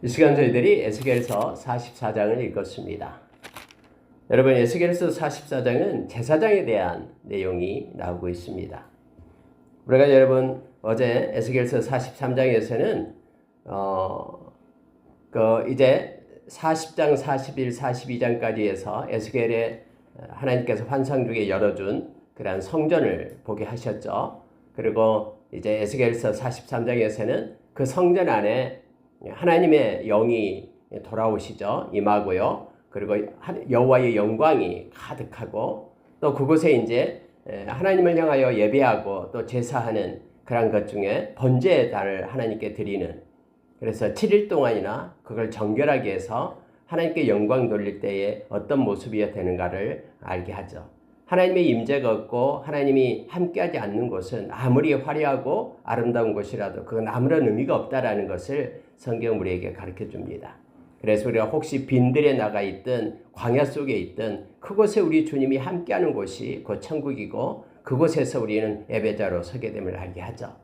이 시간 저희들이 에스겔서 44장을 읽었습니다. 여러분, 에스겔서 44장은 제사장에 대한 내용이 나오고 있습니다. 우리가 여러분 어제 에스겔서 43장에서는 이제 40장, 41, 42장까지 해서 에스겔의 하나님께서 환상 중에 열어준 그러한 성전을 보게 하셨죠. 그리고 이제 에스겔서 43장에서는 그 성전 안에 하나님의 영이 돌아오시죠. 임하고요. 그리고 여호와의 영광이 가득하고 또 그곳에 이제 하나님을 향하여 예배하고 또 제사하는 그런 것 중에 번제단을 하나님께 드리는, 그래서 7일 동안이나 그걸 정결하게 해서 하나님께 영광 돌릴 때에 어떤 모습이어야 되는가를 알게 하죠. 하나님의 임재가 없고 하나님이 함께하지 않는 곳은 아무리 화려하고 아름다운 곳이라도 그건 아무런 의미가 없다라는 것을 성경 우리에게 가르쳐 줍니다. 그래서 우리가 혹시 빈들에 나가 있든 광야 속에 있든 그곳에 우리 주님이 함께하는 곳이 곧 천국이고 그곳에서 우리는 예배자로 서게 됨을 알게 하죠.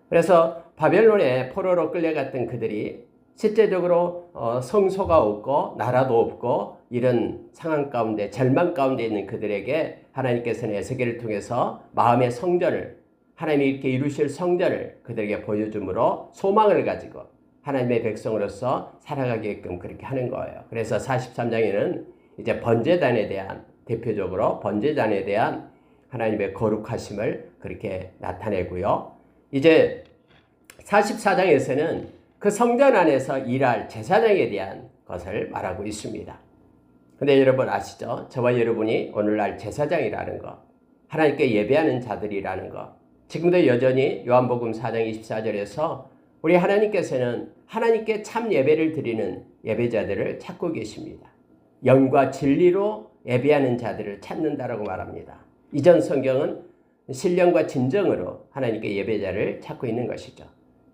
그래서 바벨론에 포로로 끌려갔던 그들이 실제적으로 성소가 없고 나라도 없고 이런 상황 가운데 절망 가운데 있는 그들에게 하나님께서는 에스겔을 통해서 마음의 성전을, 하나님이 이렇게 이루실 성전을 그들에게 보여줌으로 소망을 가지고 하나님의 백성으로서 살아가게끔 그렇게 하는 거예요. 그래서 43장에는 이제 번제단에 대한, 대표적으로 번제단에 대한 하나님의 거룩하심을 그렇게 나타내고요. 이제 44장에서는 그 성전 안에서 일할 제사장에 대한 것을 말하고 있습니다. 근데 여러분 아시죠? 저와 여러분이 오늘날 제사장이라는 것, 하나님께 예배하는 자들이라는 것, 지금도 여전히 요한복음 4장 24절에서 우리 하나님께서는 하나님께 참 예배를 드리는 예배자들을 찾고 계십니다. 영과 진리로 예배하는 자들을 찾는다라고 말합니다. 이전 성경은 신령과 진정으로 하나님께 예배자를 찾고 있는 것이죠.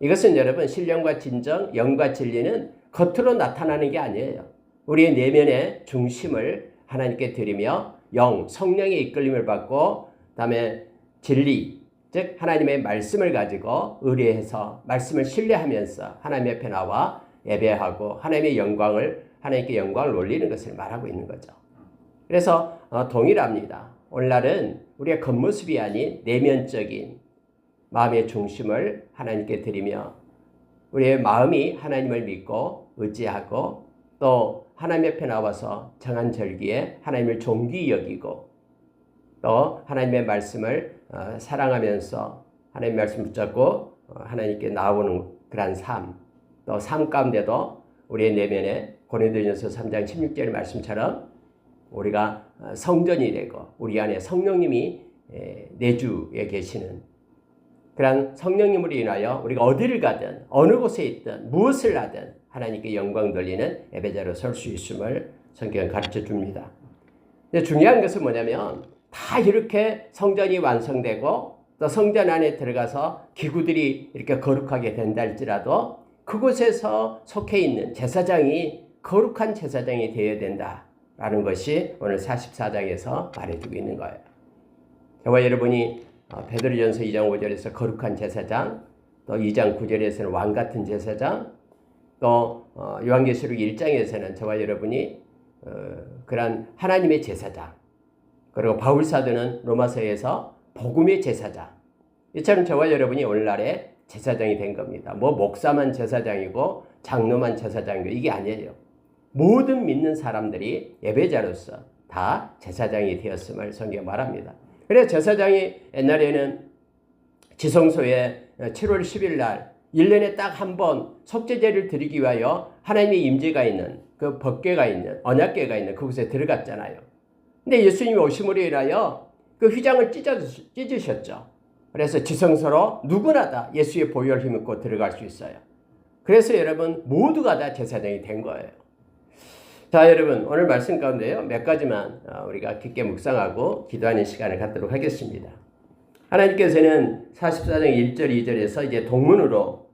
이것은 여러분 신령과 진정, 영과 진리는 겉으로 나타나는 게 아니에요. 우리의 내면의 중심을 하나님께 드리며 영, 성령의 이끌림을 받고 그다음에 진리, 즉 하나님의 말씀을 가지고 의뢰해서 말씀을 신뢰하면서 하나님 앞에 나와 예배하고 하나님의 영광을, 하나님께 영광을 올리는 것을 말하고 있는 거죠. 그래서 동일합니다. 오늘날은 우리의 겉모습이 아닌 내면적인 마음의 중심을 하나님께 드리며 우리의 마음이 하나님을 믿고 의지하고 또 하나님 앞에 나와서 정한 절기에 하나님을 존귀히 여기고 또 하나님의 말씀을 사랑하면서 하나님의 말씀 붙잡고 하나님께 나오는 그런 삶, 또 삶 가운데도 우리의 내면에 고린도전서 3장 16절 말씀처럼 우리가 성전이 되고 우리 안에 성령님이 내주에 계시는 그런 성령님으로 인하여 우리가 어디를 가든 어느 곳에 있든 무엇을 하든 하나님께 영광 돌리는 예배자로 설 수 있음을 성경은 가르쳐 줍니다. 근데 중요한 것은 뭐냐면 다 이렇게 성전이 완성되고 또 성전 안에 들어가서 기구들이 이렇게 거룩하게 된다 할지라도 그곳에서 속해 있는 제사장이 거룩한 제사장이 되어야 된다라는 것이 오늘 44장에서 말해주고 있는 거예요. 저와 여러분이 베드로전서 2장 5절에서 거룩한 제사장, 또 2장 9절에서는 왕같은 제사장, 또 요한계시록 1장에서는 저와 여러분이 그런 하나님의 제사장, 그리고 바울사도는 로마서에서 복음의 제사장, 이처럼 저와 여러분이 오늘날의 제사장이 된 겁니다. 뭐 목사만 제사장이고 장로만 제사장이고 이게 아니에요. 모든 믿는 사람들이 예배자로서 다 제사장이 되었음을 성경 말합니다. 그래서 제사장이 옛날에는 지성소에 7월 10일 날 1년에 딱 한 번 속죄제를 드리기 위하여 하나님의 임재가 있는 그 법궤가 있는 언약궤가 있는 그곳에 들어갔잖아요. 근데 예수님이 오심으로 인하여 그 휘장을 찢으셨죠. 그래서 지성소로 누구나 다 예수의 보혈 힘입고 들어갈 수 있어요. 그래서 여러분 모두가 다 제사장이 된 거예요. 자, 여러분 오늘 말씀 가운데요 몇 가지만 우리가 깊게 묵상하고 기도하는 시간을 갖도록 하겠습니다. 하나님께서는 44장 1절 2절에서 이제 동문으로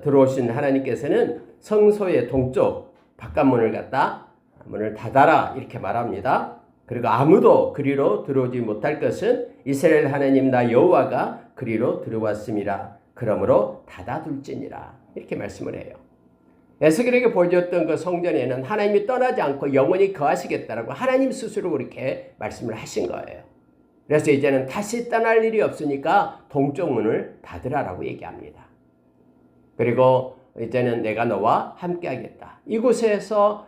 들어오신 하나님께서는 성소의 동쪽 바깥문을 갖다 문을 닫아라 이렇게 말합니다. 그리고 아무도 그리로 들어오지 못할 것은 이스라엘 하나님 나 여호와가 그리로 들어왔음이라. 그러므로 닫아둘지니라 이렇게 말씀을 해요. 에스겔에게 보여줬던 그 성전에는 하나님이 떠나지 않고 영원히 거하시겠다라고 하나님 스스로 그렇게 말씀을 하신 거예요. 그래서 이제는 다시 떠날 일이 없으니까 동쪽 문을 닫으라라고 얘기합니다. 그리고 이제는 내가 너와 함께 하겠다. 이곳에서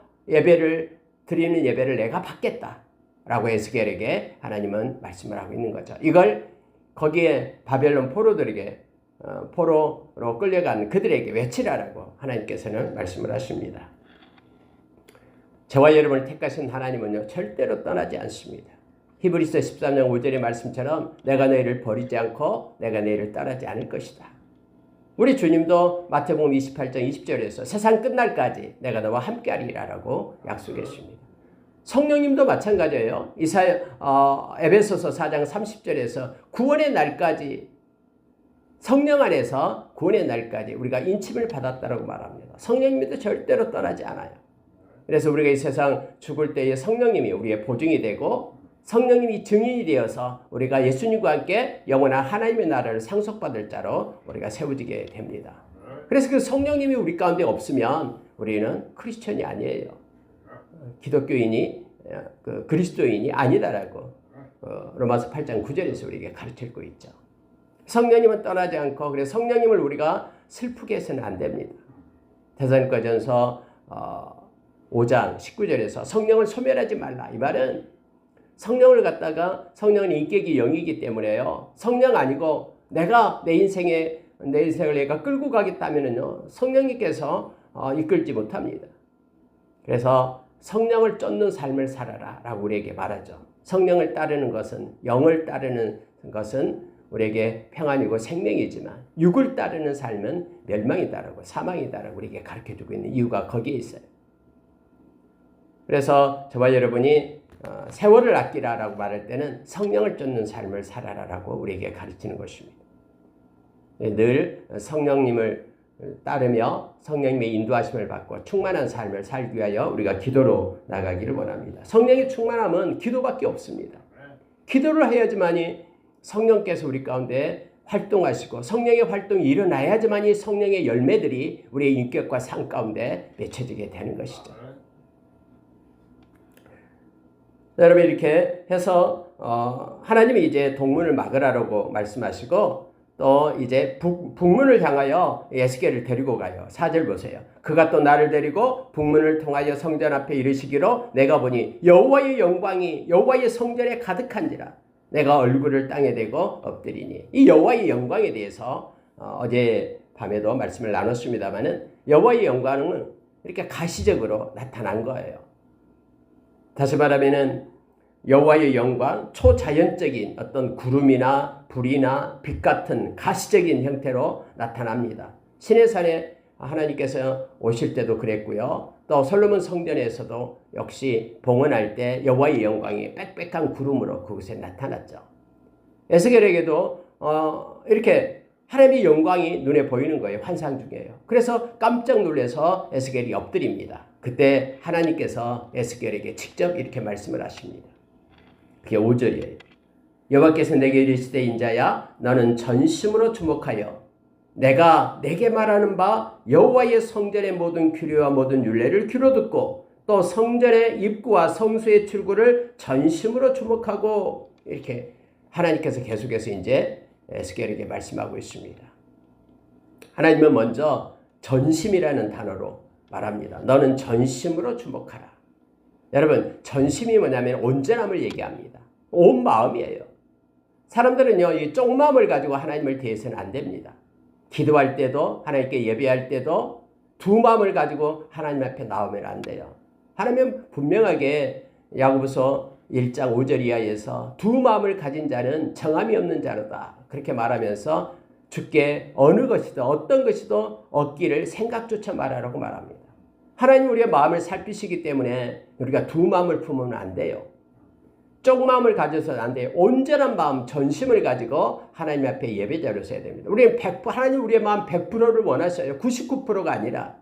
드리는 예배를 내가 받겠다라고 에스겔에게 하나님은 말씀을 하고 있는 거죠. 이걸 거기에 바벨론 포로들에게 포로로 끌려간 그들에게 외치라라고 하나님께서는 말씀을 하십니다. 저와 여러분을 택하신 하나님은요, 절대로 떠나지 않습니다. 히브리서 13장 5절의 말씀처럼 내가 너희를 버리지 않고 내가 너희를 떠나지 않을 것이다. 우리 주님도 마태복음 28장 20절에서 세상 끝날까지 내가 너와 함께하리라라고 약속했습니다. 성령님도 마찬가지예요. 에베소서 4장 30절에서 구원의 날까지, 성령 안에서 구원의 날까지 우리가 인침을 받았다라고 말합니다. 성령님도 절대로 떠나지 않아요. 그래서 우리가 이 세상 죽을 때에 성령님이 우리의 보증이 되고 성령님이 증인이 되어서 우리가 예수님과 함께 영원한 하나님의 나라를 상속받을 자로 우리가 세워지게 됩니다. 그래서 그 성령님이 우리 가운데 없으면 우리는 크리스천이 아니에요. 기독교인이 그리스도인이 아니다라고 로마서 8장 9절에서 우리에게 가르치고 있죠. 성령님은 떠나지 않고, 그래서 성령님을 우리가 슬프게 해서는 안 됩니다. 데살로니가전서 5장 19절에서 성령을 소멸하지 말라. 이 말은 성령을 갖다가, 성령은 인격이 영이기 때문에요. 성령 아니고 내가 내 인생을 내가 끌고 가겠다면은요, 성령님께서 이끌지 못합니다. 그래서 성령을 쫓는 삶을 살아라 라고 우리에게 말하죠. 성령을 따르는 것은, 영을 따르는 것은 우리에게 평안이고 생명이지만 육을 따르는 삶은 멸망이다라고, 사망이다라고 우리에게 가르쳐주고 있는 이유가 거기에 있어요. 그래서 저와 여러분이 세월을 아끼라라고 말할 때는 성령을 쫓는 삶을 살아라라고 우리에게 가르치는 것입니다. 늘 성령님을 따르며 성령님의 인도하심을 받고 충만한 삶을 살기 위하여 우리가 기도로 나가기를 원합니다. 성령의 충만함은 기도밖에 없습니다. 기도를 해야지만이 성령께서 우리 가운데 활동하시고, 성령의 활동이 일어나야지만이 성령의 열매들이 우리의 인격과 삶 가운데 맺혀지게 되는 것이죠. 여러분, 이렇게 해서 하나님이 이제 동문을 막으라고 말씀하시고, 또 이제 북문을 향하여 에스겔을 데리고 가요. 4절 보세요. 그가 또 나를 데리고 북문을 통하여 성전 앞에 이르시기로 내가 보니 여호와의 영광이 여호와의 성전에 가득한지라. 내가 얼굴을 땅에 대고 엎드리니. 이 여호와의 영광에 대해서 어제 밤에도 말씀을 나눴습니다마는, 여호와의 영광은 이렇게 가시적으로 나타난 거예요. 다시 말하면은 여호와의 영광, 초자연적인 어떤 구름이나 불이나 빛 같은 가시적인 형태로 나타납니다. 시내산에 하나님께서 오실 때도 그랬고요. 또 솔로몬 성전에서도 역시 봉헌할 때 여호와의 영광이 빽빽한 구름으로 그곳에 나타났죠. 에스겔에게도 이렇게 하나님의 영광이 눈에 보이는 거예요. 환상 중에요. 그래서 깜짝 놀라서 에스겔이 엎드립니다. 그때 하나님께서 에스겔에게 직접 이렇게 말씀을 하십니다. 그게 5절이에요. 여호와께서 내게 이르시되 인자야, 너는 전심으로 주목하여 내가 내게 말하는 바 여호와의 성전의 모든 규례와 모든 율례를 귀로 듣고, 또 성전의 입구와 성소의 출구를 전심으로 주목하고, 이렇게 하나님께서 계속해서 이제 에스겔에게 말씀하고 있습니다. 하나님은 먼저 전심이라는 단어로 말합니다. 너는 전심으로 주목하라. 여러분, 전심이 뭐냐면 온전함을 얘기합니다. 온 마음이에요. 사람들은요, 이 쪽마음을 가지고 하나님을 대해서는 안 됩니다. 기도할 때도, 하나님께 예배할 때도 두 마음을 가지고 하나님 앞에 나오면 안 돼요. 하나님은 분명하게 야고보서 1장 5절 이하에서 두 마음을 가진 자는 정함이 없는 자로다, 그렇게 말하면서 주께 어느 것이든 어떤 것이든 얻기를 생각조차 말하라고 말합니다. 하나님 우리의 마음을 살피시기 때문에 우리가 두 마음을 품으면 안 돼요. 쪽마음을 가져서는 안 돼요. 온전한 마음, 전심을 가지고 하나님 앞에 예배자로 서야 됩니다. 우리는 하나님 우리의 마음 100%를 원하셔요. 99%가 아니라.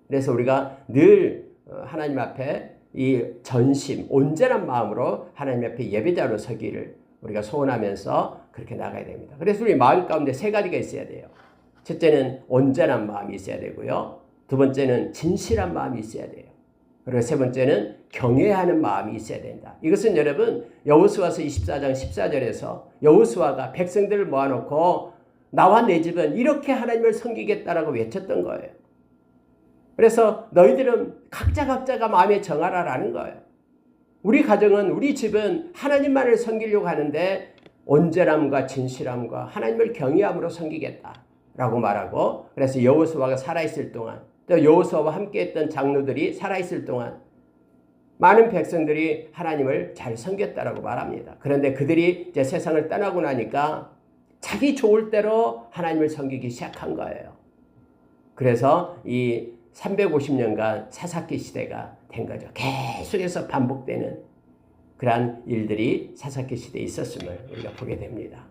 그래서 우리가 늘 하나님 앞에 이 전심, 온전한 마음으로 하나님 앞에 예배자로 서기를 우리가 소원하면서 그렇게 나가야 됩니다. 그래서 우리 마음 가운데 세 가지가 있어야 돼요. 첫째는 온전한 마음이 있어야 되고요. 두 번째는 진실한 마음이 있어야 돼요. 그리고 세 번째는 경외하는 마음이 있어야 된다. 이것은 여러분 여호수아서 24장 14절에서 여호수아가 백성들을 모아놓고 나와 내 집은 이렇게 하나님을 섬기겠다라고 외쳤던 거예요. 그래서 너희들은 각자가 마음에 정하라라는 거예요. 우리 가정은 우리 집은 하나님만을 섬기려고 하는데 온전함과 진실함과 하나님을 경외함으로 섬기겠다라고 말하고, 그래서 여호수아가 살아있을 동안 또 여호수아와 함께했던 장로들이 살아있을 동안 많은 백성들이 하나님을 잘 섬겼다라고 말합니다. 그런데 그들이 이제 세상을 떠나고 나니까 자기 좋을 대로 하나님을 섬기기 시작한 거예요. 그래서 이 350년간 사사기 시대가 된 거죠. 계속해서 반복되는 그러한 일들이 사사기 시대에 있었음을 우리가 보게 됩니다.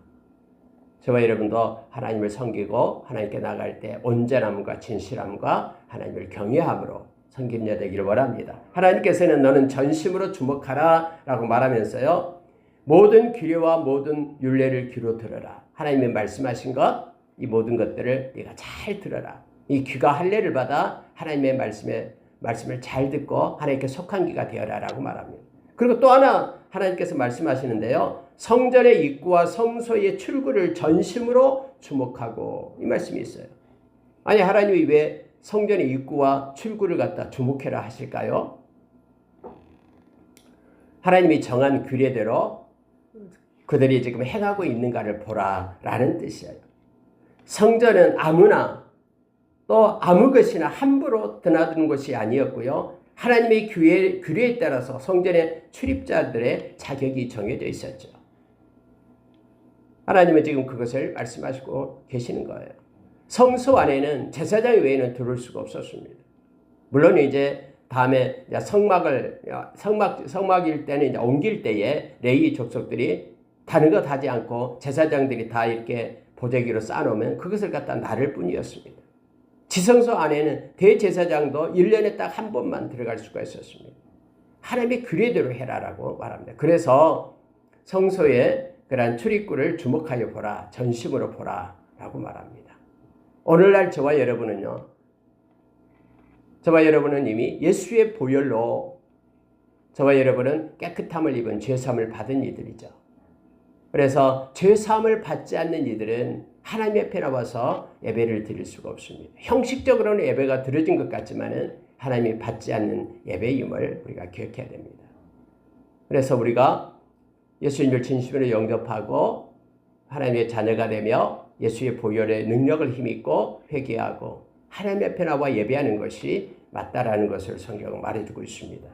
저와 여러분도 하나님을 섬기고 하나님께 나갈 때 온전함과 진실함과 하나님을 경외함으로 섬김자 되기를 원합니다. 하나님께서는 너는 전심으로 주목하라 라고 말하면서요, 모든 규례와 모든 율례를 귀로 들어라. 하나님이 말씀하신 것, 이 모든 것들을 네가 잘 들어라. 이 귀가 할례를 받아 하나님의 말씀을 잘 듣고 하나님께 속한 귀가 되어라 라고 말합니다. 그리고 또 하나 하나님께서 말씀하시는데요, 성전의 입구와 성소의 출구를 전심으로 주목하고, 이 말씀이 있어요. 아니, 하나님이 왜 성전의 입구와 출구를 갖다 주목해라 하실까요? 하나님이 정한 규례대로 그들이 지금 행하고 있는가를 보라라는 뜻이에요. 성전은 아무나 또 아무 것이나 함부로 드나드는 것이 아니었고요, 하나님의 규례에 따라서 성전의 출입자들의 자격이 정해져 있었죠. 하나님은 지금 그것을 말씀하시고 계시는 거예요. 성소 안에는 제사장 외에는 들어올 수가 없었습니다. 물론 이제 다음에 성막일 때는 이제 옮길 때에 레위 족속들이 다른 것 하지 않고 제사장들이 다 이렇게 보재기로 쌓아놓으면 그것을 갖다 나를 뿐이었습니다. 지성소 안에는 대제사장도 1년에 딱 한 번만 들어갈 수가 있었습니다. 하나님의 규례대로 해라라고 말합니다. 그래서 성소의 그러한 출입구를 주목하여 보라, 전심으로 보라라고 말합니다. 오늘날 저와 여러분은요, 저와 여러분은 이미 예수의 보혈로 저와 여러분은 깨끗함을 입은 죄사함을 받은 이들이죠. 그래서 죄사함을 받지 않는 이들은 하나님 앞에 나와서 예배를 드릴 수가 없습니다. 형식적으로는 예배가 드려진 것 같지만은 하나님이 받지 않는 예배임을 우리가 기억해야 됩니다. 그래서 우리가 예수님을 진심으로 영접하고 하나님의 자녀가 되며 예수의 보혈의 능력을 힘입고 회개하고 하나님 앞에 나와 예배하는 것이 맞다라는 것을 성경은 말해주고 있습니다.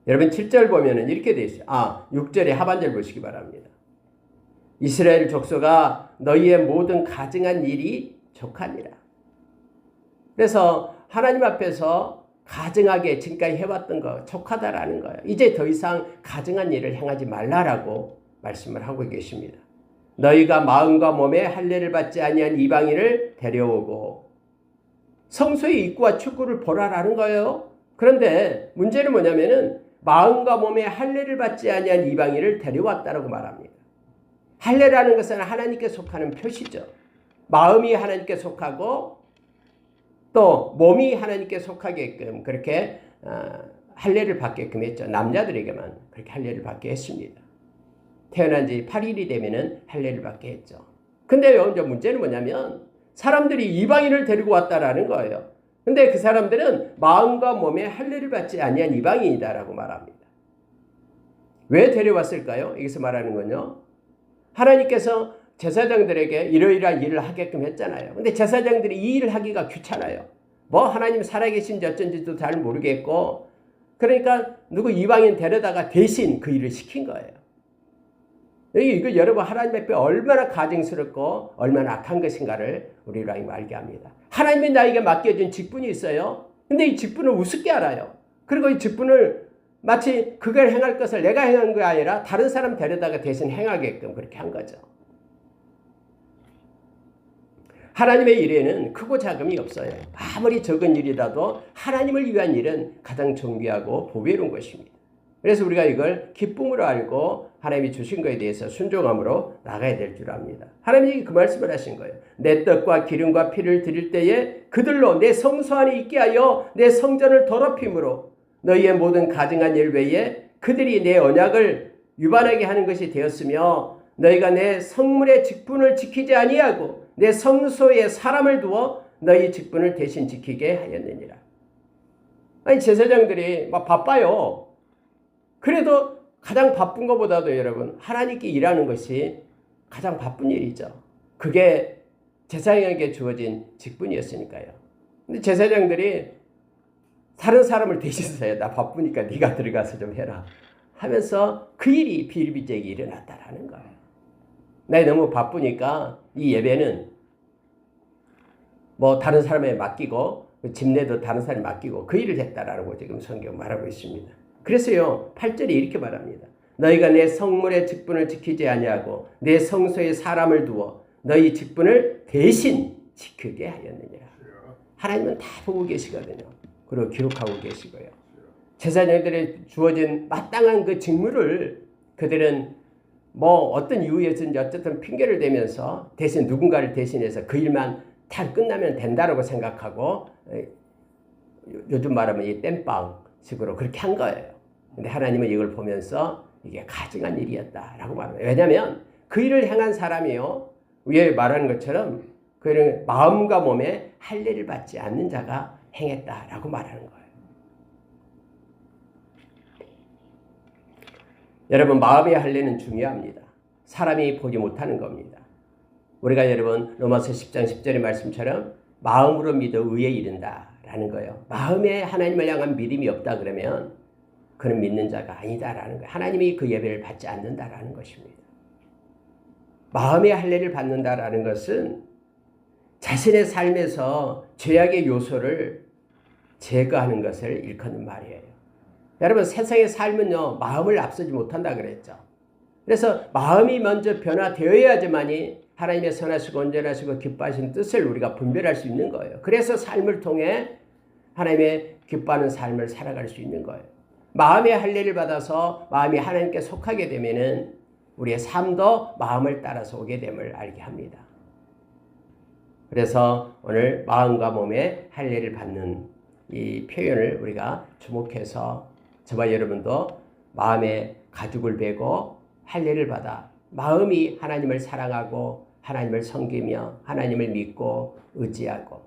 여러분 7절 보면은 이렇게 되어 있어요. 6절의 하반절 보시기 바랍니다. 이스라엘 족속아 너희의 모든 가증한 일이 족하니라. 그래서 하나님 앞에서 가증하게 지금까지 해왔던 거 족하다라는 거예요. 이제 더 이상 가증한 일을 행하지 말라라고 말씀을 하고 계십니다. 너희가 마음과 몸에 할례를 받지 아니한 이방인을 데려오고 성소의 입구와 출구를 보라라는 거예요. 그런데 문제는 뭐냐면은 마음과 몸에 할례를 받지 아니한 이방인을 데려왔다라고 말합니다. 할례라는 것은 하나님께 속하는 표시죠. 마음이 하나님께 속하고 또 몸이 하나님께 속하게끔 그렇게 할례를 받게끔 했죠. 남자들에게만 그렇게 할례를 받게 했습니다. 태어난 지 8일이 되면은 할례를 받게 했죠. 근데 이제 문제는 뭐냐면 사람들이 이방인을 데리고 왔다라는 거예요. 근데 그 사람들은 마음과 몸에 할례를 받지 아니한 이방인이다라고 말합니다. 왜 데려왔을까요? 여기서 말하는 건요, 하나님께서 제사장들에게 이러이러한 일을 하게끔 했잖아요. 근데 제사장들이 이 일을 하기가 귀찮아요. 뭐 하나님 살아계신지 어쩐지도 잘 모르겠고, 그러니까 누구 이방인 데려다가 대신 그 일을 시킨 거예요. 이거 여러분 하나님 앞에 얼마나 가증스럽고 얼마나 악한 것인가를 우리가 알게 합니다. 하나님이 나에게 맡겨준 직분이 있어요. 근데 이 직분을 우습게 알아요. 그리고 이 직분을 마치 그걸 행할 것을 내가 행한 게 아니라 다른 사람 데려다가 대신 행하게끔 그렇게 한 거죠. 하나님의 일에는 크고 작음이 없어요. 아무리 적은 일이라도 하나님을 위한 일은 가장 존귀하고 보배로운 것입니다. 그래서 우리가 이걸 기쁨으로 알고 하나님이 주신 것에 대해서 순종함으로 나가야 될 줄 압니다. 하나님이 그 말씀을 하신 거예요. 내 떡과 기름과 피를 드릴 때에 그들로 내 성소 안에 있게 하여 내 성전을 더럽힘으로 너희의 모든 가증한 일 외에 그들이 내 언약을 위반하게 하는 것이 되었으며 너희가 내 성물의 직분을 지키지 아니하고 내 성소에 사람을 두어 너희 직분을 대신 지키게 하였느니라. 아니 제사장들이 막 바빠요. 그래도 가장 바쁜 것보다도 여러분 하나님께 일하는 것이 가장 바쁜 일이죠. 그게 제사장에게 주어진 직분이었으니까요. 근데 제사장들이 다른 사람을 대신해서 해. 나 바쁘니까 네가 들어가서 좀 해라 하면서 그 일이 비일비재하게 일어났다라는 거예요. 나 너무 바쁘니까 이 예배는 뭐 다른 사람에 맡기고 집내도 다른 사람에 맡기고 그 일을 했다라고 지금 성경 말하고 있습니다. 그래서요 8절에 이렇게 말합니다. 너희가 내 성물의 직분을 지키지 아니하고 내 성소에 사람을 두어 너희 직분을 대신 지키게 하였느니라. 하나님은 다 보고 계시거든요. 그리고 기록하고 계시고요. 제사장들이 주어진 마땅한 그 직무를 그들은 뭐 어떤 이유에서든지 어쨌든 핑계를 대면서 대신 누군가를 대신해서 그 일만 다 끝나면 된다라고 생각하고 요즘 말하면 이 땜빵식으로 그렇게 한 거예요. 근데 하나님은 이걸 보면서 이게 가증한 일이었다라고 말합니다. 왜냐하면 그 일을 행한 사람이요 위에 말하는 것처럼 그는 마음과 몸에 할례를 받지 않는 자가 행했다라고 말하는 거예요. 여러분 마음의 할례는 중요합니다. 사람이 보지 못하는 겁니다. 우리가 여러분 로마서 10장 10절의 말씀처럼 마음으로 믿어 의에 이른다라는 거예요. 마음에 하나님을 향한 믿음이 없다 그러면 그는 믿는 자가 아니다라는 거예요. 하나님이 그 예배를 받지 않는다라는 것입니다. 마음의 할례를 받는다라는 것은 자신의 삶에서 죄악의 요소를 제거하는 것을 일컫는 말이에요. 여러분 세상의 삶은요 마음을 앞서지 못한다 그랬죠. 그래서 마음이 먼저 변화되어야지만이 하나님의 선하시고 온전하시고 기뻐하시는 뜻을 우리가 분별할 수 있는 거예요. 그래서 삶을 통해 하나님의 기뻐하는 삶을 살아갈 수 있는 거예요. 마음의 할례를 받아서 마음이 하나님께 속하게 되면은 우리의 삶도 마음을 따라서 오게 됨을 알게 합니다. 그래서 오늘 마음과 몸의 할례를 받는 이 표현을 우리가 주목해서 저와 여러분도 마음에 가죽을 베고 할례를 받아 마음이 하나님을 사랑하고 하나님을 섬기며 하나님을 믿고 의지하고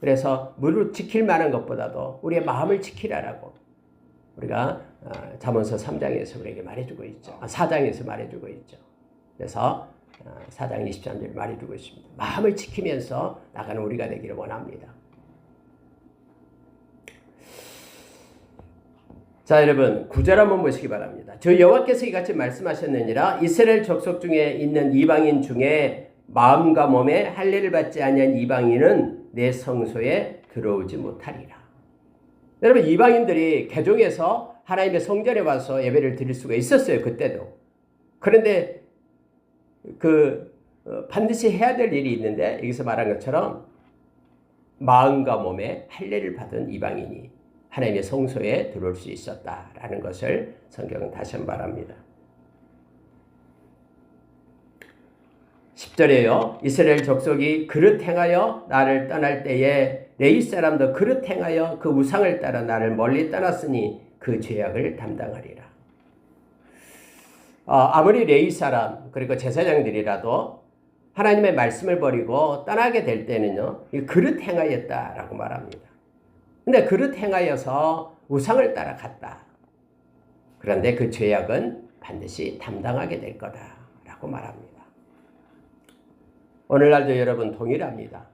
그래서 무릇 지킬 만한 것보다도 우리의 마음을 지키라라고 우리가 잠언서 3장에서 우리에게 말해주고 있죠. 4장에서 말해주고 있죠. 그래서 4장 23절 말해주고 있습니다. 마음을 지키면서 나가는 우리가 되기를 원합니다. 자 여러분 9절 한번 보시기 바랍니다. 저 여호와께서 이같이 말씀하셨느니라 이스라엘 족속 중에 있는 이방인 중에 마음과 몸에 할례를 받지 아니한 이방인은 내 성소에 들어오지 못하리라. 여러분 이방인들이 개종해서 하나님의 성전에 와서 예배를 드릴 수가 있었어요. 그때도. 그런데 반드시 해야 될 일이 있는데 여기서 말한 것처럼 마음과 몸에 할례를 받은 이방인이 하나님의 성소에 들어올 수 있었다라는 것을 성경은 다시 한번 말합니다. 10절에요. 이스라엘 족속이 그릇 행하여 나를 떠날 때에 레위 사람도 그릇 행하여 그 우상을 따라 나를 멀리 떠났으니 그 죄악을 담당하리라. 아무리 레위 사람 그리고 제사장들이라도 하나님의 말씀을 버리고 떠나게 될 때는요. 이 그릇 행하였다라고 말합니다. 근데 그릇 행하여서 우상을 따라갔다. 그런데 그 죄악은 반드시 담당하게 될 거다라고 말합니다. 오늘날도 여러분 동일합니다.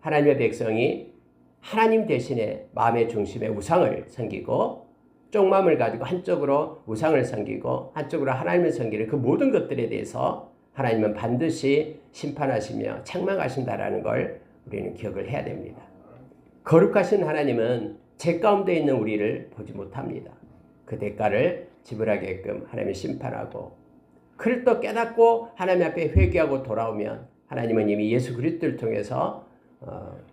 하나님의 백성이 하나님 대신에 마음의 중심에 우상을 섬기고 쪽마음을 가지고 한쪽으로 우상을 섬기고 한쪽으로 하나님을 섬기는 그 모든 것들에 대해서 하나님은 반드시 심판하시며 책망하신다라는 걸 우리는 기억을 해야 됩니다. 거룩하신 하나님은 죄 가운데 있는 우리를 보지 못합니다. 그 대가를 지불하게끔 하나님이 심판하고 그를 또 깨닫고 하나님 앞에 회개하고 돌아오면 하나님은 이미 예수 그리스도를 통해서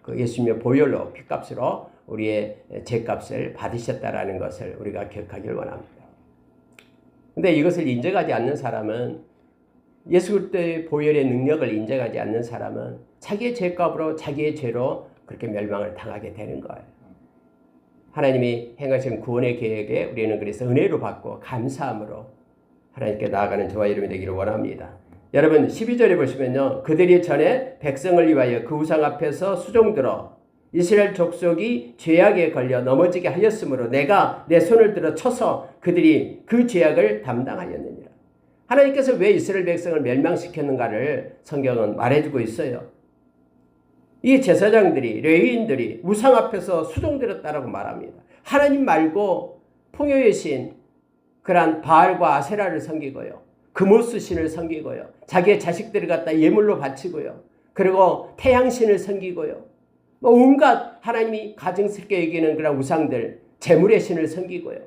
그 예수님의 보혈로 피값으로 우리의 죄값을 받으셨다라는 것을 우리가 기억하기를 원합니다. 근데 이것을 인정하지 않는 사람은, 예수 그리스도의 보혈의 능력을 인정하지 않는 사람은 자기의 죄값으로, 자기의 죄로 그렇게 멸망을 당하게 되는 거예요. 하나님이 행하신 구원의 계획에 우리는 그래서 은혜로 받고 감사함으로 하나님께 나아가는 저와 여러분이 되기를 원합니다. 여러분 12절에 보시면요, 그들이 전에 백성을 위하여 그 우상 앞에서 수종들어 이스라엘 족속이 죄악에 걸려 넘어지게 하였으므로 내가 내 손을 들어 쳐서 그들이 그 죄악을 담당하였느니라. 하나님께서 왜 이스라엘 백성을 멸망시켰는가를 성경은 말해주고 있어요. 이 제사장들이, 레위인들이 우상 앞에서 수종들었다라고 말합니다. 하나님 말고 풍요의 신, 그러한 바알과 아세라를 섬기고요, 금오스 신을 섬기고요, 자기의 자식들을 갖다 예물로 바치고요, 그리고 태양신을 섬기고요, 온갖 하나님이 가증스럽게 여기는 그런 우상들, 재물의 신을 섬기고요.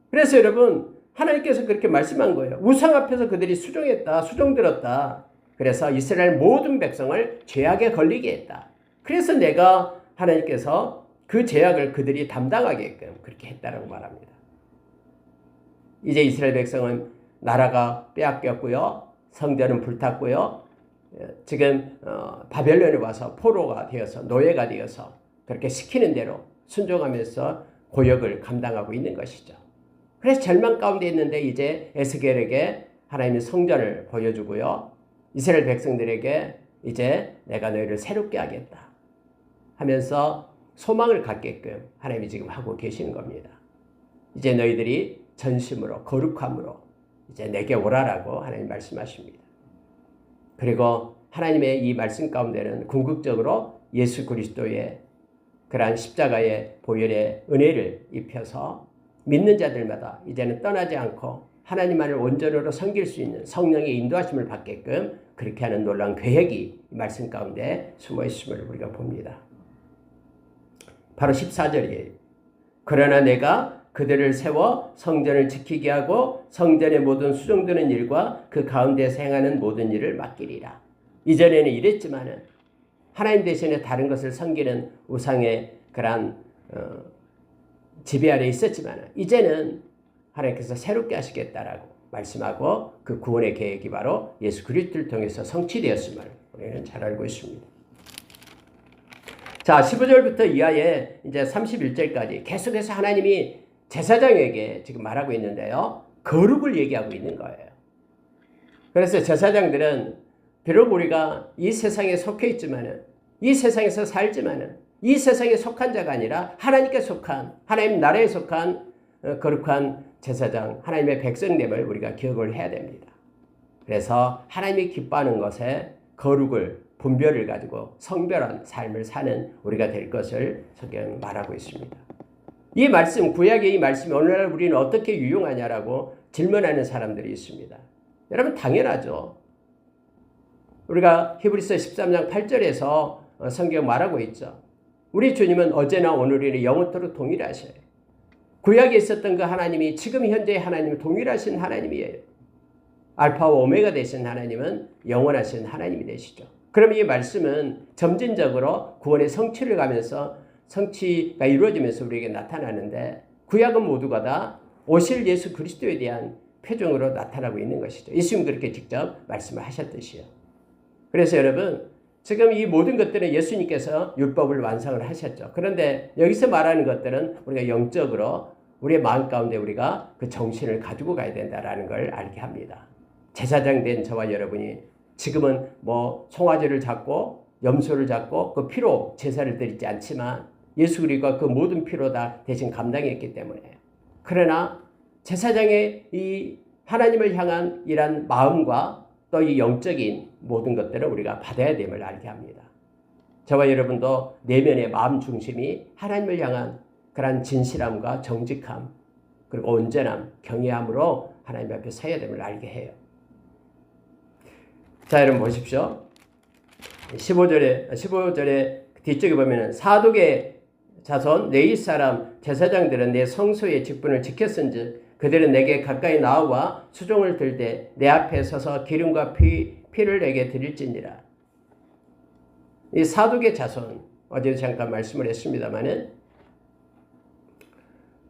그래서 여러분, 하나님께서 그렇게 말씀한 거예요. 우상 앞에서 그들이 수종들었다. 그래서 이스라엘 모든 백성을 죄악에 걸리게 했다. 그래서 내가 하나님께서 그 죄악을 그들이 담당하게끔 그렇게 했다라고 말합니다. 이제 이스라엘 백성은 나라가 빼앗겼고요, 성전은 불탔고요, 지금 바벨론에 와서 포로가 되어서, 노예가 되어서 그렇게 시키는 대로 순종하면서 고역을 감당하고 있는 것이죠. 그래서 절망 가운데 있는데 이제 에스겔에게 하나님의 성전을 보여주고요, 이스라엘 백성들에게 이제 내가 너희를 새롭게 하겠다 하면서 소망을 갖게끔 하나님이 지금 하고 계시는 겁니다. 이제 너희들이 전심으로, 거룩함으로 이제 내게 오라라고 하나님 말씀하십니다. 그리고 하나님의 이 말씀 가운데는 궁극적으로 예수 그리스도의 그러한 십자가의 보혈의 은혜를 입혀서 믿는 자들마다 이제는 떠나지 않고 하나님만을 온전으로 섬길 수 있는 성령의 인도하심을 받게끔 그렇게 하는 놀라운 계획이 말씀 가운데 숨어 있음을 우리가 봅니다. 바로 14절이에요. 그러나 내가 그들을 세워 성전을 지키게 하고 성전의 모든 수종드는 일과 그 가운데서 행하는 모든 일을 맡기리라. 이전에는 이랬지만은 하나님 대신에 다른 것을 섬기는 우상의 그러한 지배 아래 있었지만 이제는 하나님께서 새롭게 하시겠다라고 말씀하고 그 구원의 계획이 바로 예수 그리스도를 통해서 성취되었음을 우리는 잘 알고 있습니다. 자, 15절부터 이하에 이제 31절까지 계속해서 하나님이 제사장에게 지금 말하고 있는데요, 거룩을 얘기하고 있는 거예요. 그래서 제사장들은 비록 우리가 이 세상에 속해 있지만은, 이 세상에서 살지만은, 이 세상에 속한 자가 아니라 하나님께 속한, 하나님 나라에 속한 거룩한 제사장, 하나님의 백성됨을 우리가 기억을 해야 됩니다. 그래서 하나님이 기뻐하는 것에 거룩을, 분별을 가지고 성별한 삶을 사는 우리가 될 것을 성경은 말하고 있습니다. 이 말씀, 구약의 이 말씀이 오늘날 우리는 어떻게 유용하냐라고 질문하는 사람들이 있습니다. 여러분 당연하죠. 우리가 히브리서 13장 8절에서 성경 말하고 있죠. 우리 주님은 어제나 오늘이나 영원토록 동일하셔요. 구약에 있었던 그 하나님이 지금 현재의 하나님은 동일하신 하나님이에요. 알파와 오메가 되신 하나님은 영원하신 하나님이 되시죠. 그럼 이 말씀은 점진적으로 구원의 성취를 가면서 성취가 이루어지면서 우리에게 나타나는데, 구약은 모두가 다 오실 예수 그리스도에 대한 표정으로 나타나고 있는 것이죠. 예수님 그렇게 직접 말씀을 하셨듯이요. 그래서 여러분, 지금 이 모든 것들은 예수님께서 율법을 완성을 하셨죠. 그런데 여기서 말하는 것들은 우리가 영적으로 우리의 마음 가운데 우리가 그 정신을 가지고 가야 된다라는 걸 알게 합니다. 제사장 된 저와 여러분이 지금은 뭐 송아지를 잡고 염소를 잡고 그 피로 제사를 드리지 않지만 예수 그리스도가 그 모든 피로 다 대신 감당했기 때문에, 그러나 제사장의 이 하나님을 향한 이런 마음과 또 이 영적인 모든 것들을 우리가 받아야 됨을 알게 합니다. 저와 여러분도 내면의 마음 중심이 하나님을 향한 그런 진실함과 정직함, 그리고 온전함, 경외함으로 하나님 앞에 서야 됨을 알게 해요. 자, 여러분 보십시오. 15절에 뒤쪽에 보면은 사독의 자손 레위 사람 제사장들은 내 성소의 직분을 지켰은즉 그들은 내게 가까이 나와 수종을 들되 내 앞에 서서 기름과 피를 내게 드릴지니라. 이 사독의 자손, 어제도 잠깐 말씀을 했습니다마는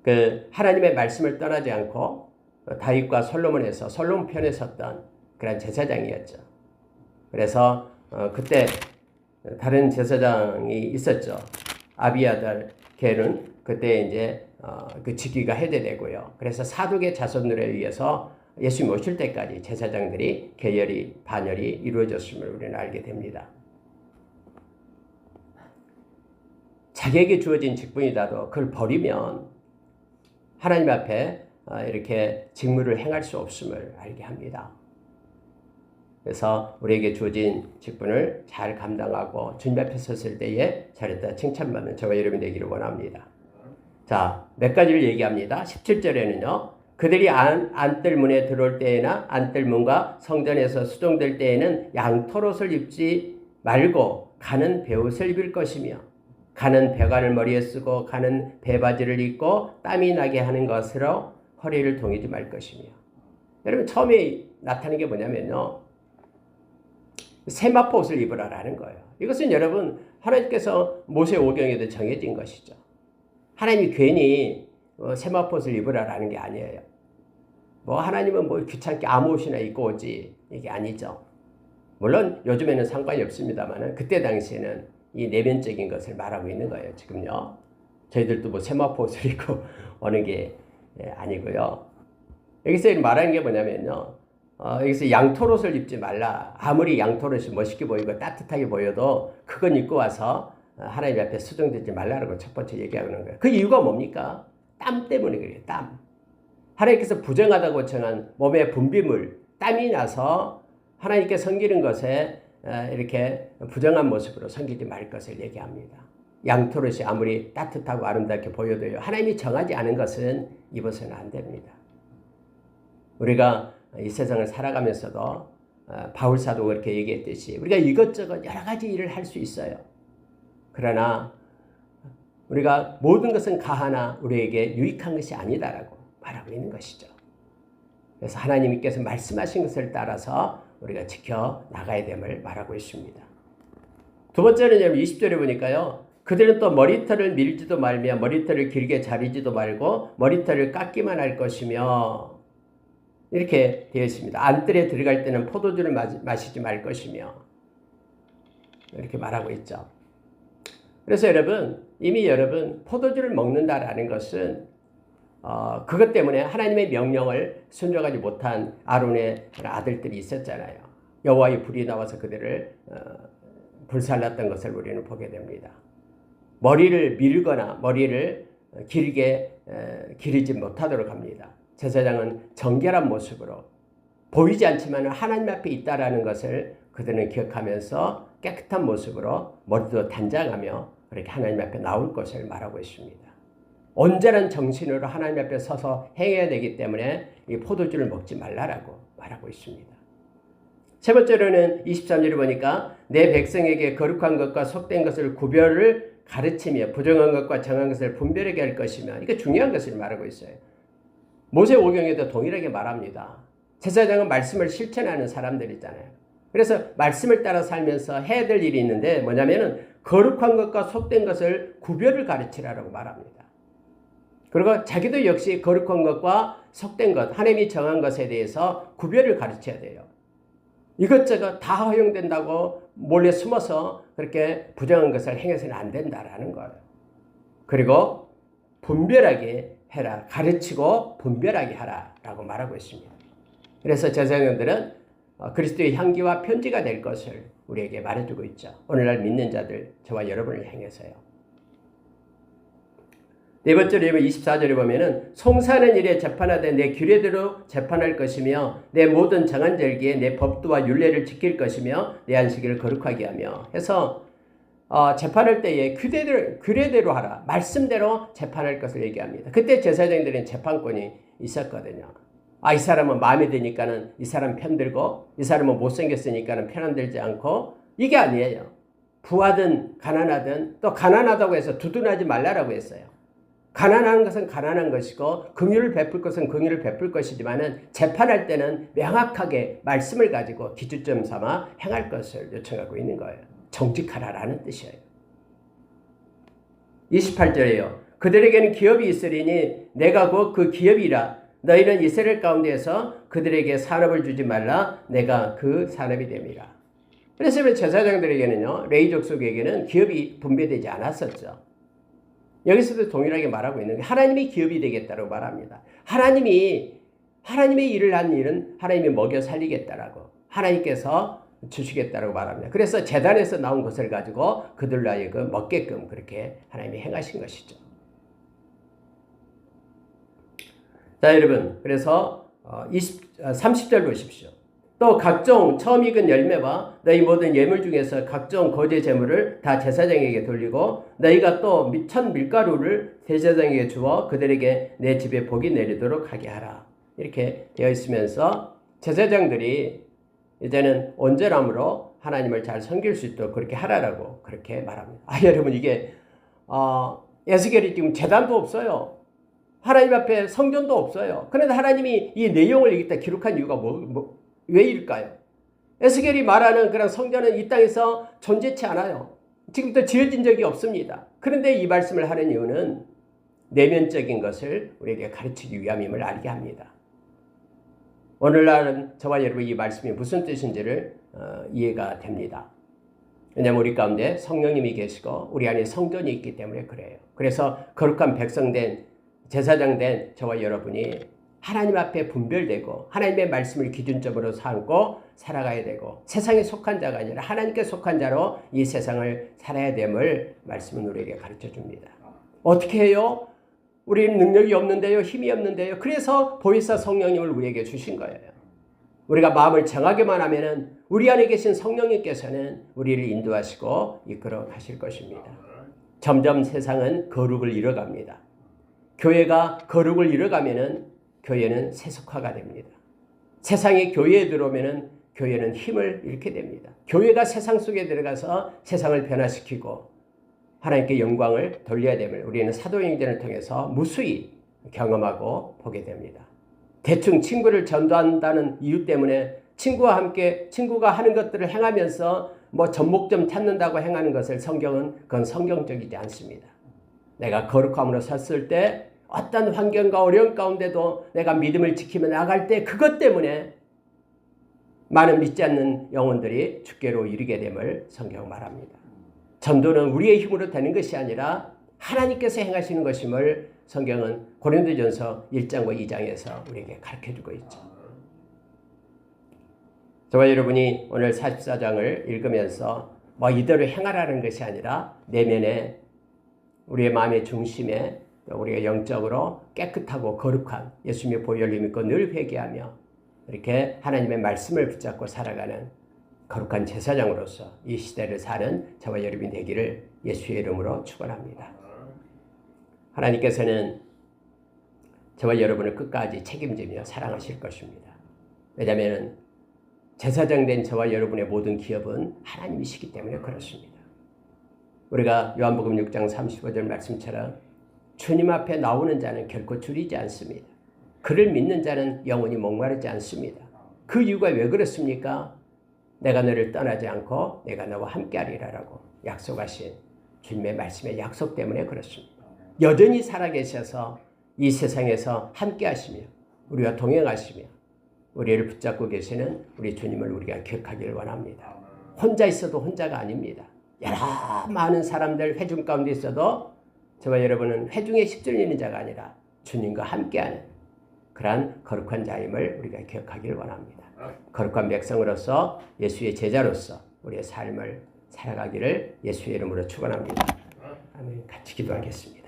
그 하나님의 말씀을 떠나지 않고 다윗과 솔로몬에서 솔로몬 편에 섰던 그런 제사장이었죠. 그래서 그때 다른 제사장이 있었죠. 아비아달 걔는 그때 이제 그 직위가 해제되고요. 그래서 사독의 자손들에 의해서 예수님 오실 때까지 제사장들이 계열이 반열이 이루어졌음을 우리는 알게 됩니다. 자기에게 주어진 직분이라도 그걸 버리면 하나님 앞에 이렇게 직무를 행할 수 없음을 알게 합니다. 그래서 우리에게 주어진 직분을 잘 감당하고 주님 앞에 섰을 때에 잘했다 칭찬받는 저와 여러분이 되기를 원합니다. 자, 몇 가지를 얘기합니다. 17절에는요. 그들이 안뜰 문에 들어올 때에나 안뜰 문과 성전에서 수종될 때에는 양털옷을 입지 말고 가는 베옷을 입을 것이며 가는 배관을 머리에 쓰고 가는 배바지를 입고 땀이 나게 하는 것으로 허리를 동이지 말 것이며. 여러분 처음에 나타나는 게 뭐냐면요. 세마포옷을 입으라라는 거예요. 이것은 여러분 하나님께서 모세 오경에도 정해진 것이죠. 하나님이 괜히 세마포옷을 입으라라는 게 아니에요. 뭐 하나님은 뭐 귀찮게 아무 옷이나 입고 오지 이게 아니죠. 물론 요즘에는 상관이 없습니다만 그때 당시에는 이 내면적인 것을 말하고 있는 거예요. 지금요. 저희들도 뭐 세마포옷을 입고 오는 게 아니고요. 여기서 말하는 게 뭐냐면요. 여기서 양털옷을 입지 말라. 아무리 양털옷이 멋있게 보이고 따뜻하게 보여도 그건 입고 와서 하나님 앞에 수종되지 말라라고 첫 번째 얘기하는 거예요. 그 이유가 뭡니까? 땀 때문에 그래요. 땀. 하나님께서 부정하다고 정한 몸의 분비물, 땀이 나서 하나님께 섬기는 것에 이렇게 부정한 모습으로 섬기지 말 것을 얘기합니다. 양털옷이 아무리 따뜻하고 아름답게 보여도요. 하나님이 정하지 않은 것은 입어서는 안 됩니다. 우리가 이 세상을 살아가면서도 바울 사도가 그렇게 얘기했듯이 우리가 이것저것 여러 가지 일을 할 수 있어요. 그러나 우리가 모든 것은 가하나 우리에게 유익한 것이 아니다라고 말하고 있는 것이죠. 그래서 하나님께서 말씀하신 것을 따라서 우리가 지켜 나가야 됨을 말하고 있습니다. 두 번째는 20절에 보니까요. 그들은 또 머리털을 밀지도 말며 머리털을 길게 자르지도 말고 머리털을 깎기만 할 것이며 이렇게 되어 있습니다. 안뜰에 들어갈 때는 포도주를 마시지 말 것이며 이렇게 말하고 있죠. 그래서 여러분 이미 여러분 포도주를 먹는다라는 것은 그것 때문에 하나님의 명령을 순종하지 못한 아론의 아들들이 있었잖아요. 여호와의 불이 나와서 그들을 불살랐던 것을 우리는 보게 됩니다. 머리를 밀거나 머리를 길게 기르지 못하도록 합니다. 제사장은 정결한 모습으로 보이지 않지만 하나님 앞에 있다라는 것을 그들은 기억하면서 깨끗한 모습으로 머리도 단장하며 그렇게 하나님 앞에 나올 것을 말하고 있습니다. 온전한 정신으로 하나님 앞에 서서 행해야 되기 때문에 이 포도주를 먹지 말라라고 말하고 있습니다. 세 번째로는 23절을 보니까 내 백성에게 거룩한 것과 속된 것을 구별을 가르치며 부정한 것과 정한 것을 분별하게 할 것이며 이게 중요한 것을 말하고 있어요. 모세 오경에도 동일하게 말합니다. 제사장은 말씀을 실천하는 사람들이잖아요. 그래서 말씀을 따라 살면서 해야 될 일이 있는데 뭐냐면은 거룩한 것과 속된 것을 구별을 가르치라고 말합니다. 그리고 자기도 역시 거룩한 것과 속된 것, 하나님이 정한 것에 대해서 구별을 가르쳐야 돼요. 이것저것 다 허용된다고 몰래 숨어서 그렇게 부정한 것을 행해서는 안 된다라는 거예요. 그리고 분별하게 해라. 가르치고 분별하게 하라라고 말하고 있습니다. 그래서 제사장들은 그리스도의 향기와 편지가 될 것을 우리에게 말해주고 있죠. 오늘날 믿는 자들, 저와 여러분을 향해서요. 네 번째로 24절에 보면은 송사하는 일에 재판하되 내 규례대로 재판할 것이며 내 모든 정한 절기에 내 법도와 율례를 지킬 것이며 내 안식일을 거룩하게 하며 해서 재판할 때에 규례대로 하라. 말씀대로 재판할 것을 얘기합니다. 그때 제사장들은 재판권이 있었거든요. 이 사람은 마음에 드니까는 이 사람 편들고 이 사람은 못생겼으니까는 편 안 들지 않고 이게 아니에요. 부하든 가난하든 또 가난하다고 해서 두둔하지 말라라고 했어요. 가난한 것은 가난한 것이고 긍휼을 베풀 것은 긍휼을 베풀 것이지만은 재판할 때는 명확하게 말씀을 가지고 기준점 삼아 행할 것을 요청하고 있는 거예요. 정직하라라는 뜻이에요. 28절에요. 그들에게는 기업이 있으리니 내가 곧 그 기업이라 너희는 이스라엘 가운데에서 그들에게 산업을 주지 말라. 내가 그 산업이 됨이라. 그래서 제사장들에게는요, 레위 족속에게는 기업이 분배되지 않았었죠. 여기서도 동일하게 말하고 있는 게 하나님이 기업이 되겠다고 말합니다. 하나님의 일을 한 일은 하나님이 먹여 살리겠다라고 하나님께서 주시겠다라고 말합니다. 그래서 제단에서 나온 것을 가지고 그들로 하여금 먹게끔 그렇게 하나님이 행하신 것이죠. 자, 여러분, 그래서 30절 보십시오. 또 각종 처음 익은 열매와 너희 모든 예물 중에서 각종 거제 제물을 다 제사장에게 돌리고 너희가 또 천 밀가루를 제사장에게 주어 그들에게 내 집에 복이 내리도록 하게 하라. 이렇게 되어 있으면서 제사장들이 이제는 온전함으로 하나님을 잘 섬길 수 있도록 그렇게 하라라고 그렇게 말합니다. 여러분, 이게 에스겔이 지금 제단도 없어요. 하나님 앞에 성전도 없어요. 그런데 하나님이 이 내용을 여기다 기록한 이유가 왜일까요? 에스겔이 말하는 그런 성전은 이 땅에서 존재치 않아요. 지금부터 지어진 적이 없습니다. 그런데 이 말씀을 하는 이유는 내면적인 것을 우리에게 가르치기 위함임을 알게 합니다. 오늘날은 저와 여러분 이 말씀이 무슨 뜻인지를 이해가 됩니다. 왜냐하면 우리 가운데 성령님이 계시고 우리 안에 성전이 있기 때문에 그래요. 그래서 거룩한 백성된 제사장 된 저와 여러분이 하나님 앞에 분별되고 하나님의 말씀을 기준점으로 삼고 살아가야 되고 세상에 속한 자가 아니라 하나님께 속한 자로 이 세상을 살아야 됨을 말씀은 우리에게 가르쳐 줍니다. 어떻게 해요? 우리는 능력이 없는데요, 힘이 없는데요. 그래서 보혜사 성령님을 우리에게 주신 거예요. 우리가 마음을 정하게만 하면은 우리 안에 계신 성령님께서는 우리를 인도하시고 이끌어 가실 것입니다. 점점 세상은 거룩을 잃어갑니다. 교회가 거룩을 잃어가면은 교회는 세속화가 됩니다. 세상이 교회에 들어오면은 교회는 힘을 잃게 됩니다. 교회가 세상 속에 들어가서 세상을 변화시키고 하나님께 영광을 돌려야 됨을 우리는 사도행전을 통해서 무수히 경험하고 보게 됩니다. 대충 친구를 전도한다는 이유 때문에 친구와 함께 친구가 하는 것들을 행하면서 접목점 찾는다고 행하는 것을 성경은 그건 성경적이지 않습니다. 내가 거룩함으로 섰을 때 어떤 환경과 어려움 가운데도 내가 믿음을 지키며 나갈 때 그것 때문에 많은 믿지 않는 영혼들이 주께로 이르게 됨을 성경 말합니다. 전도는 우리의 힘으로 되는 것이 아니라 하나님께서 행하시는 것임을 성경은 고린도전서 1장과 2장에서 우리에게 가르쳐주고 있죠. 저와 여러분이 오늘 44장을 읽으면서 이대로 행하라는 것이 아니라 내면에 우리의 마음의 중심에 우리가 영적으로 깨끗하고 거룩한 예수님의 보혈을 믿고 늘 회개하며 이렇게 하나님의 말씀을 붙잡고 살아가는 거룩한 제사장으로서 이 시대를 사는 저와 여러분이 되기를 예수의 이름으로 축원합니다. 하나님께서는 저와 여러분을 끝까지 책임지며 사랑하실 것입니다. 왜냐하면 제사장 된 저와 여러분의 모든 기업은 하나님이시기 때문에 그렇습니다. 우리가 요한복음 6장 35절 말씀처럼 주님 앞에 나오는 자는 결코 줄이지 않습니다. 그를 믿는 자는 영원히 목마르지 않습니다. 그 이유가 왜 그렇습니까? 내가 너를 떠나지 않고 내가 너와 함께하리라라고 약속하신 주님의 말씀의 약속 때문에 그렇습니다. 여전히 살아계셔서 이 세상에서 함께하시며 우리와 동행하시며 우리를 붙잡고 계시는 우리 주님을 우리가 기억하기를 원합니다. 혼자 있어도 혼자가 아닙니다. 여러 많은 사람들 회중 가운데 있어도 저와 여러분은 회중에 휩쓸리는 자가 아니라 주님과 함께하는 그러한 거룩한 자임을 우리가 기억하기를 원합니다. 거룩한 백성으로서 예수의 제자로서 우리의 삶을 살아가기를 예수의 이름으로 축원합니다. 아멘. 같이 기도하겠습니다.